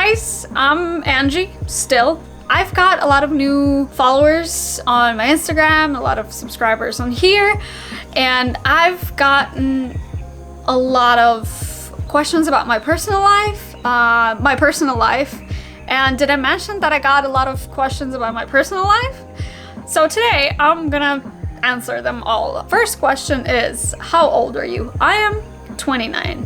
guys, I'm Angie, still. I've got a lot of new followers on my Instagram, a lot of subscribers on here, and I've gotten a lot of questions about my personal life. And did I mention that I got a lot of questions about my personal life? So today I'm gonna answer them all. First question is, how old are you? I am 29.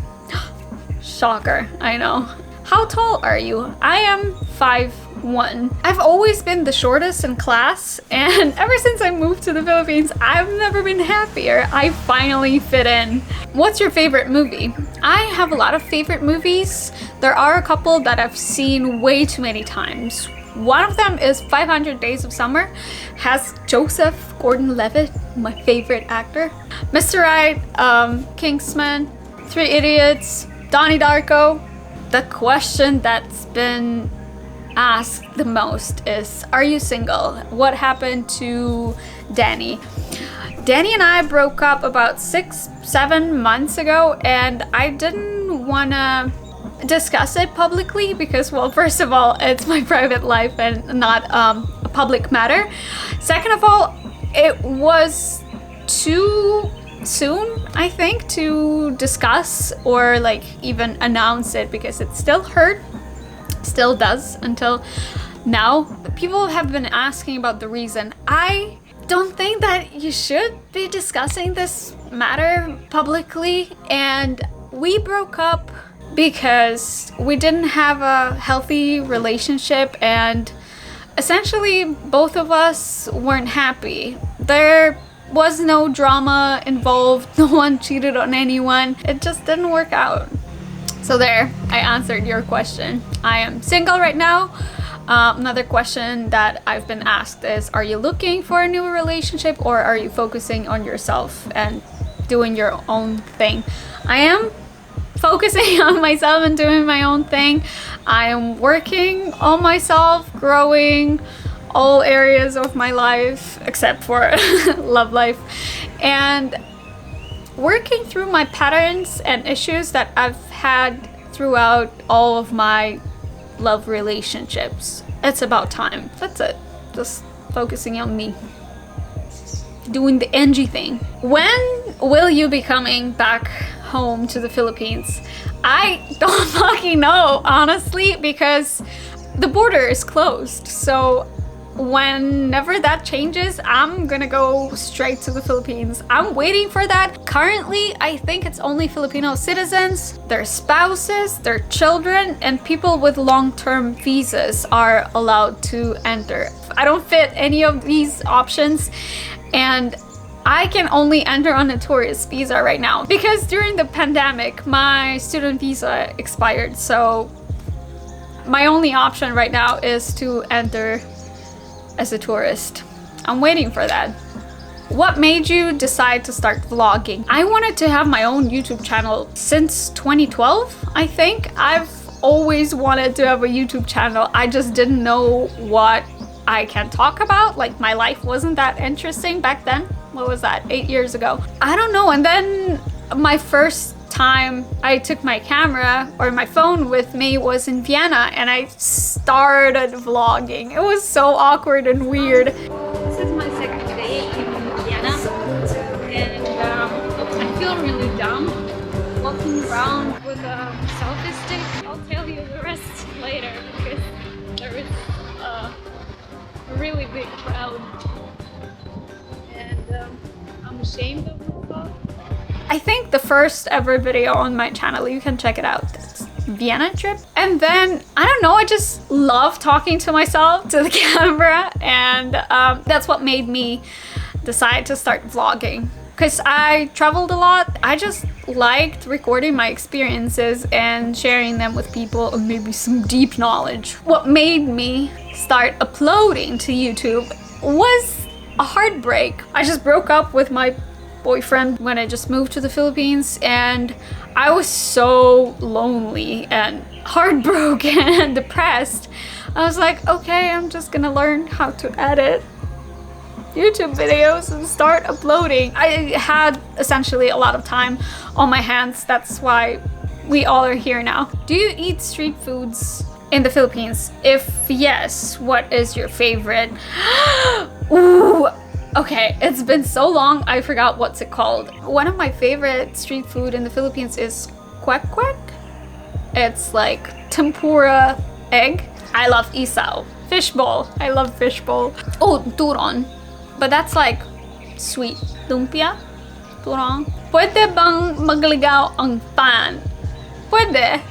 Shocker, I know. How tall are you? I am 5'1". I've always been the shortest in class, and ever since I moved to the Philippines, I've never been happier. I finally fit in. What's your favorite movie? I have a lot of favorite movies. There are a couple that I've seen way too many times. One of them is 500 Days of Summer. Has Joseph Gordon-Levitt, my favorite actor. Mr. Right, Kingsman, Three Idiots, Donnie Darko. The question that's been asked the most is, are you single? What happened to Danny? Danny and I broke up about 6-7 months ago, and I didn't want to discuss it publicly because, well, first of all, it's my private life and not a public matter. Second of all, it was too soon, I think, to discuss or like even announce it because it still hurt, still does until now. People have been asking about the reason. I don't think that you should be discussing this matter publicly, and we broke up because we didn't have a healthy relationship and essentially both of us weren't happy. There was no drama involved, no one cheated on anyone. It just didn't work out. So there, I answered your question. I am single right now. Another question that I've been asked is, are you looking for a new relationship or are you focusing on yourself and doing your own thing? I am focusing on myself and doing my own thing. I am working on myself, growing all areas of my life except for love life, and working through my patterns and issues that I've had throughout all of my love relationships. It's about time. That's it. Just focusing on me. Doing the Angie thing. When will you be coming back home to the Philippines? I don't fucking know, honestly, because the border is closed. So whenever that changes, I'm gonna go straight to the Philippines. I'm waiting for that. Currently, I think it's only Filipino citizens, their spouses, their children, and people with long-term visas are allowed to enter. I don't fit any of these options, and I can only enter on a tourist visa right now because during the pandemic, my student visa expired. So my only option right now is to enter as a tourist. I'm waiting for that. What made you decide to start vlogging? I wanted to have my own YouTube channel since 2012, I think. I've always wanted to have a YouTube channel. I just didn't know what I can talk about. Like, my life wasn't that interesting back then. What was that? 8 years ago. I don't know. And then my first time I took my camera or my phone with me was in Vienna, and I started vlogging. It was so awkward and weird. This is my second day in Vienna, and I feel really dumb walking around with a selfie stick. I'll tell you the rest later because there is a really big crowd, and I'm ashamed of myself. I think the first ever video on my channel, you can check it out, it's Vienna trip. And then, I don't know, I just love talking to myself, to the camera, and that's what made me decide to start vlogging. Because I traveled a lot, I just liked recording my experiences and sharing them with people, and maybe some deep knowledge. What made me start uploading to YouTube was a heartbreak. I just broke up with my boyfriend when I just moved to the Philippines, and I was so lonely and heartbroken and depressed. I was like, okay, I'm just gonna learn how to edit YouTube videos and start uploading. I had essentially a lot of time on my hands. That's why we all are here now. Do you eat street foods in the Philippines? If yes, what is your favorite? Ooh, okay, it's been so long, I forgot what's it called. One of my favorite street food in the Philippines is kwek kwek. It's like tempura egg. I love isaw. Fishbowl. I love fishbowl. Oh, turon. But that's like sweet. Lumpia? Turong? Pwede bang magligaw ang pan? Pwede.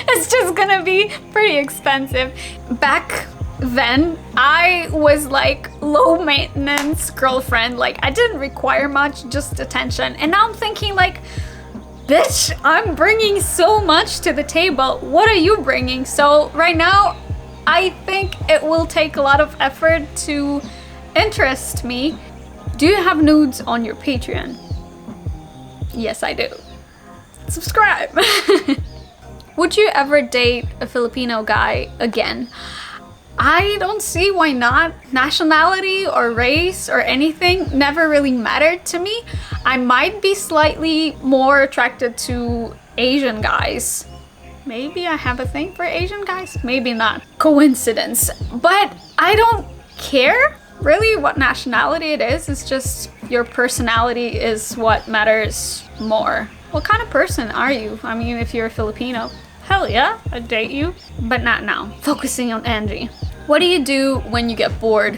It's just gonna be pretty expensive. Back then, I was like low maintenance girlfriend. Like I didn't require much, just attention. And now I'm thinking like, bitch, I'm bringing so much to the table. What are you bringing? So right now, I think it will take a lot of effort to interest me. Do you have nudes on your Patreon? Yes, I do. Subscribe. Would you ever date a Filipino guy again? I don't see why not. Nationality or race or anything never really mattered to me. I might be slightly more attracted to Asian guys. Maybe I have a thing for Asian guys, maybe not. Coincidence. But I don't care really what nationality it is. It's just your personality is what matters more. What kind of person are you? I mean, if you're a Filipino, hell yeah, I'd date you. But not now. Focusing on Angie. What do you do when you get bored?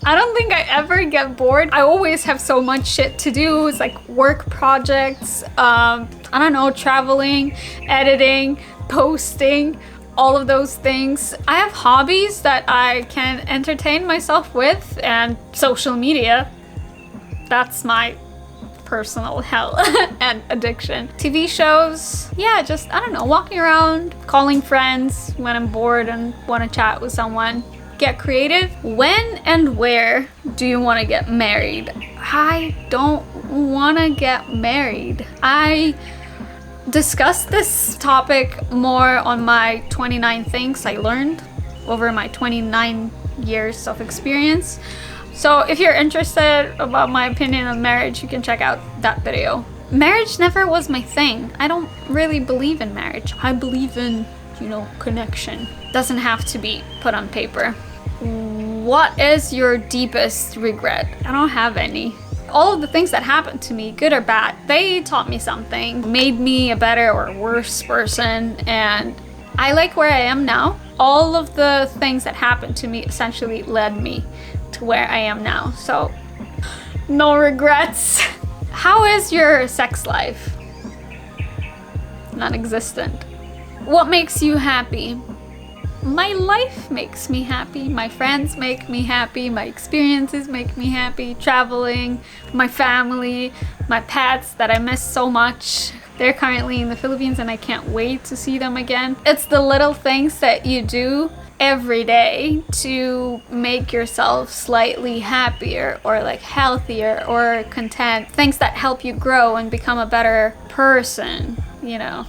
I don't think I ever get bored. I always have so much shit to do. It's like work projects, I don't know, traveling, editing, posting, all of those things. I have hobbies that I can entertain myself with, and social media. That's my personal hell and addiction. TV shows, yeah, just, I don't know, walking around, calling friends when I'm bored and want to chat with someone. Get creative. When and where do you want to get married? I don't want to get married. I discussed this topic more on my 29 things I learned over my 29 years of experience. So if you're interested about my opinion on marriage, you can check out that video. Marriage never was my thing. I don't really believe in marriage. I believe in, you know, connection. Doesn't have to be put on paper. What is your deepest regret? I don't have any. All of the things that happened to me, good or bad, they taught me something, made me a better or worse person, and I like where I am now. All of the things that happened to me essentially led me to where I am now, so no regrets. How is your sex life? Non-existent. What makes you happy? My life makes me happy, my friends make me happy, my experiences make me happy, traveling, my family, my pets that I miss so much. They're currently in the Philippines and I can't wait to see them again. It's the little things that you do every day to make yourself slightly happier or like healthier or content. Things that help you grow and become a better person, you know,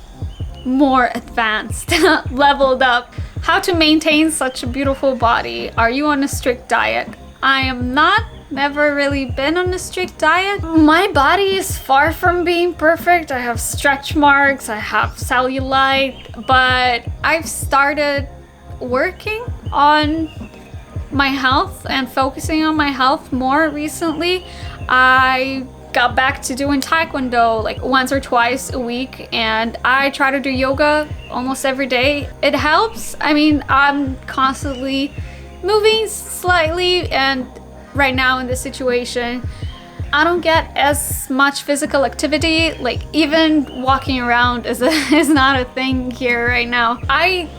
more advanced, leveled up. How to maintain such a beautiful body? Are you on a strict diet? I am not. Never really been on a strict diet. My body is far from being perfect. I have stretch marks, I have cellulite, but I've started working on my health and focusing on my health more recently. I got back to doing taekwondo like once or twice a week, and I try to do yoga almost every day. It helps. I mean, I'm constantly moving slightly, and right now in this situation, I don't get as much physical activity. Like even walking around is not a thing here right now. I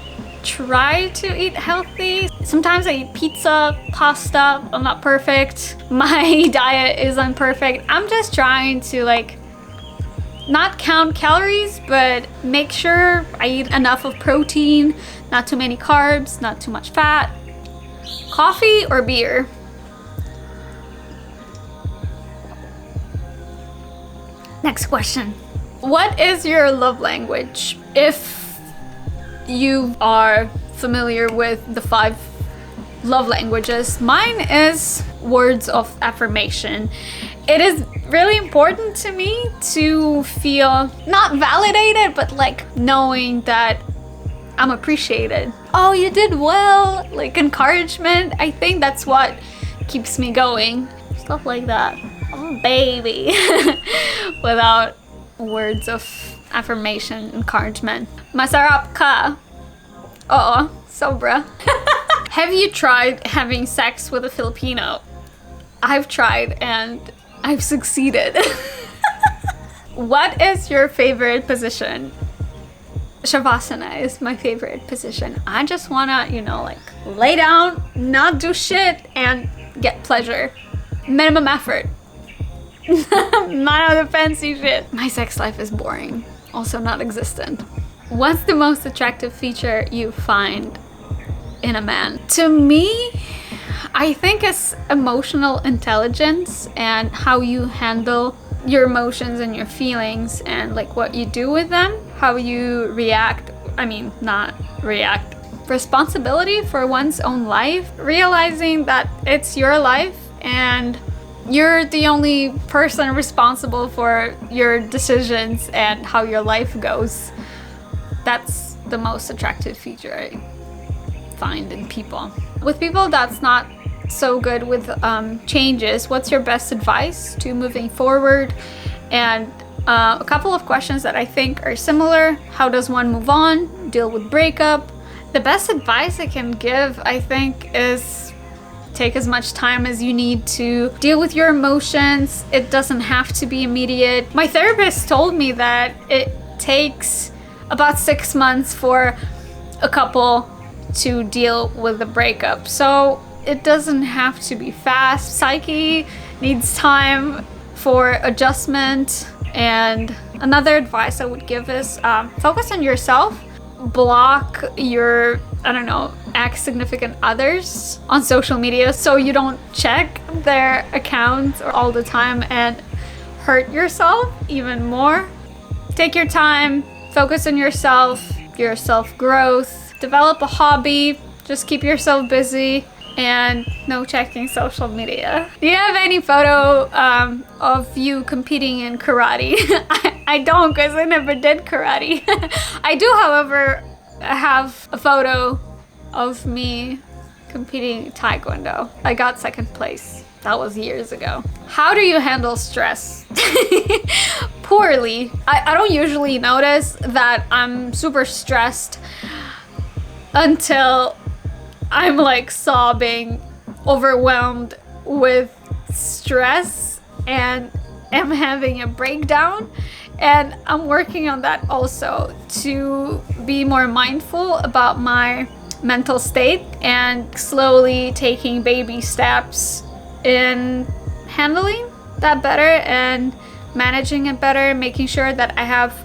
try to eat healthy. Sometimes I eat pizza, pasta. I'm not perfect. My diet is imperfect. I'm just trying to like not count calories, but make sure I eat enough of protein, not too many carbs, not too much fat. Coffee or beer? Next question. What is your love language? If you are familiar with the 5 love languages, mine is words of affirmation. It is really important to me to feel not validated, but like knowing that I'm appreciated. Oh, you did well. Like encouragement. I think that's what keeps me going. Stuff like that. Oh, baby. Without words of affirmation, encouragement. Masarap ka. Oo, sobra. Have you tried having sex with a Filipino? I've tried and I've succeeded. What is your favorite position? Shavasana is my favorite position. I just wanna, you know, like lay down, not do shit, and get pleasure. Minimum effort. None of the fancy shit. My sex life is boring. Also not existent. What's the most attractive feature you find in a man? To me, I think it's emotional intelligence and how you handle your emotions and your feelings and like what you do with them, how you react. I mean, not react. Responsibility for one's own life, realizing that it's your life and you're the only person responsible for your decisions and how your life goes. That's the most attractive feature I find in people. With people that's not so good with changes, what's your best advice to moving forward? And a couple of questions that I think are similar. How does one move on? Deal with breakup? The best advice I can give, I think, is take as much time as you need to deal with your emotions. It doesn't have to be immediate. My therapist told me that it takes about 6 months for a couple to deal with the breakup. So it doesn't have to be fast. Psyche needs time for adjustment. And another advice I would give is focus on yourself. Block your, I don't know, ex-significant others on social media so you don't check their accounts all the time and hurt yourself even more. Take your time, focus on yourself, your self-growth, develop a hobby, just keep yourself busy, and no checking social media. Do you have any photo of you competing in karate? I don't, because I never did karate. I do, however, have a photo of me competing in taekwondo. I got second place. That was years ago. How do you handle stress? Poorly. I don't usually notice that I'm super stressed until I'm like sobbing, overwhelmed with stress, and am having a breakdown. And I'm working on that also, to be more mindful about my mental state and slowly taking baby steps in handling that better and managing it better, making sure that I have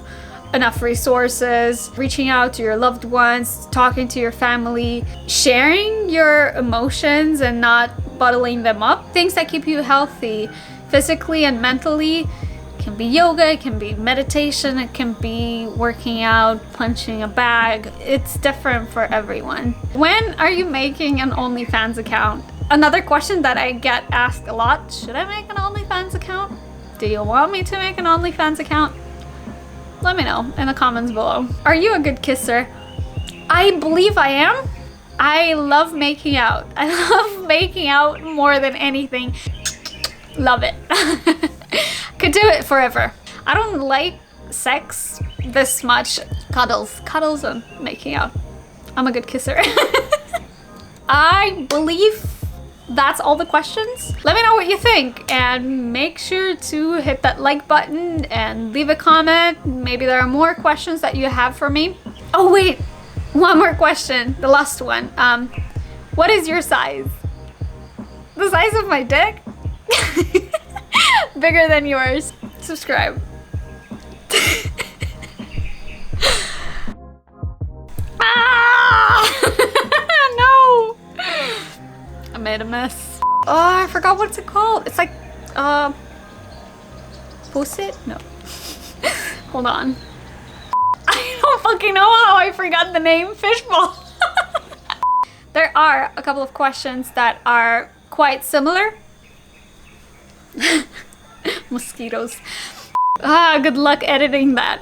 enough resources, reaching out to your loved ones, talking to your family, sharing your emotions and not bottling them up. Things that keep you healthy physically and mentally. It can be yoga, it can be meditation, it can be working out, punching a bag. It's different for everyone. When are you making an OnlyFans account? Another question that I get asked a lot, should I make an OnlyFans account? Do you want me to make an OnlyFans account? Let me know in the comments below. Are you a good kisser? I believe I am. I love making out. I love making out more than anything. Love it. Could do it forever. I don't like sex this much. Cuddles and making out. I'm a good kisser. I believe that's all the questions. Let me know what you think and make sure to hit that like button and leave a comment. Maybe there are more questions that you have for me. Oh wait, one more question, the last one. What is your size? The size of my dick? Bigger than yours. Subscribe. Ah! No! I made a mess. Oh, I forgot what's it called. It's like, Pusit? No. Hold on. I don't fucking know how I forgot the name. Fishbowl. There are a couple of questions that are quite similar. Mosquitoes. Good luck editing that.